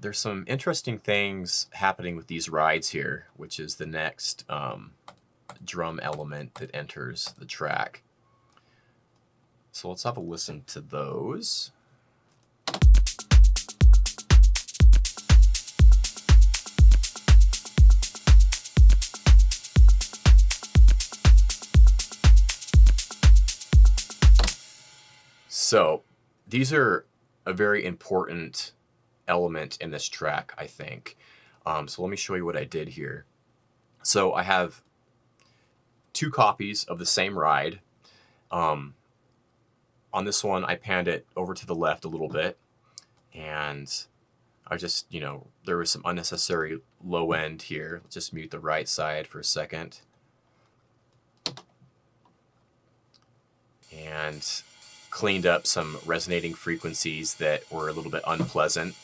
there's some interesting things happening with these rides here, which is the next drum element that enters the track. So let's have a listen to those. So these are a very important element in this track, I think. So let me show you what I did here. So I have 2 copies of the same ride. On this one, I panned it over to the left a little bit, and I just, there was some unnecessary low end here. Let's just mute the right side for a second. And cleaned up some resonating frequencies that were a little bit unpleasant.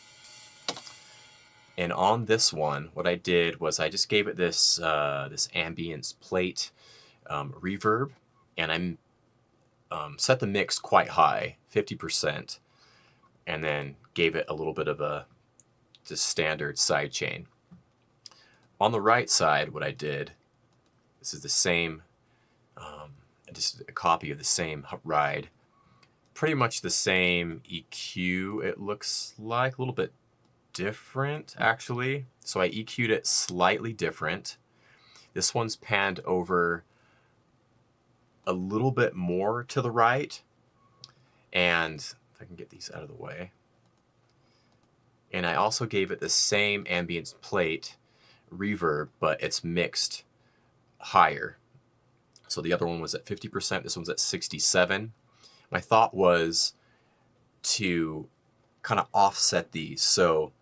And on this one, what I did was I just gave it this this ambience plate reverb, and I set the mix quite high, 50%, and then gave it a little bit of a just standard side chain. On the right side, what I did, this is the same, just a copy of the same ride, pretty much the same EQ, it looks like, a little bit different actually. So I EQ'd it slightly different. This one's panned over a little bit more to the right, and if I can get these out of the way. And I also gave it the same ambience plate reverb, but it's mixed higher. So the other one was at 50%, this one's at 67. My thought was to kind of offset these. So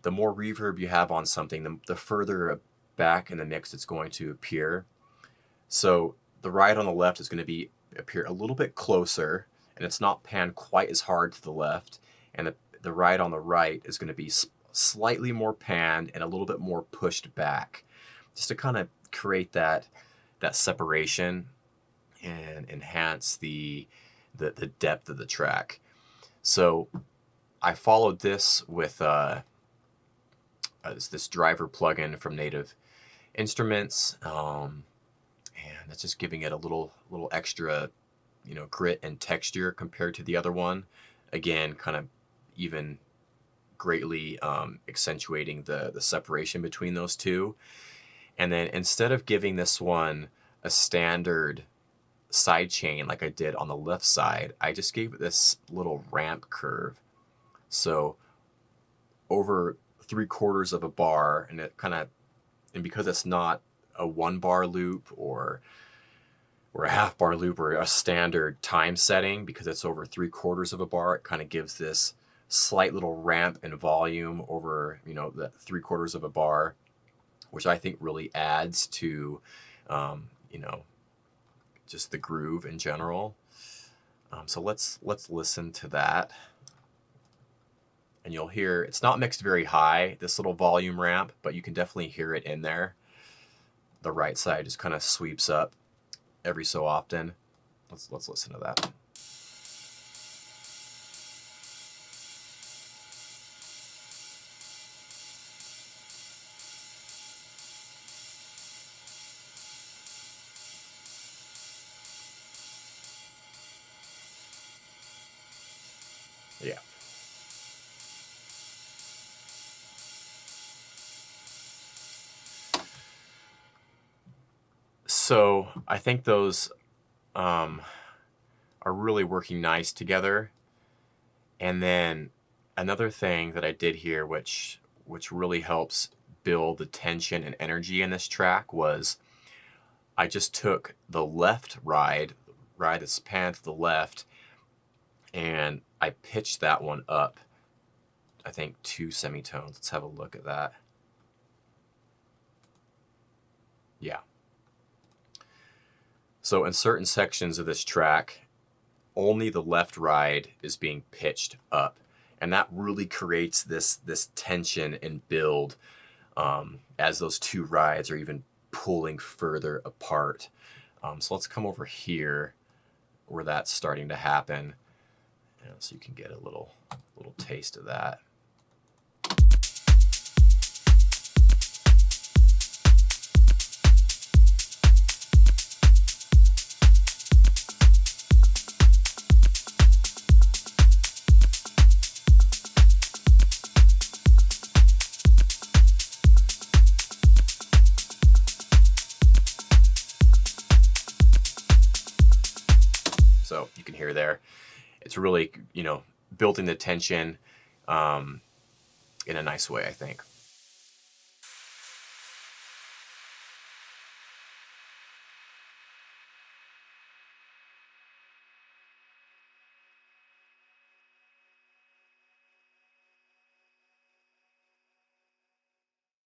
the more reverb you have on something, the further back in the mix it's going to appear. So the ride on the left is going to appear a little bit closer, and it's not panned quite as hard to the left. And the ride on the right is going to be slightly more panned and a little bit more pushed back, just to kind of create that separation and enhance the depth of the track. So I followed this with this driver plugin from Native Instruments, and that's just giving it a little extra, grit and texture compared to the other one. Again, kind of even greatly accentuating the separation between those two. And then instead of giving this one a standard side chain like I did on the left side, I just gave it this little ramp curve. So over 3/4 of a bar, and because it's not a 1-bar loop or a half-bar loop or a standard time setting, because it's over 3/4 of a bar, it kind of gives this slight little ramp in volume over, the 3/4 of a bar, which I think really adds to, just the groove in general. So let's listen to that. And you'll hear it's not mixed very high, this little volume ramp, but you can definitely hear it in there. The right side just kind of sweeps up every so often. Let's listen to that. Yeah. So I think those are really working nice together. And then another thing that I did here, which really helps build the tension and energy in this track, was I just took the left ride that's panned to the left, and I pitched that one up, I think 2 semitones. Let's have a look at that. Yeah. So in certain sections of this track, only the left ride is being pitched up, and that really creates this tension and build as those 2 rides are even pulling further apart. So let's come over here where that's starting to happen, so you can get a little taste of that. So you can hear there. It's really, building the tension in a nice way, I think.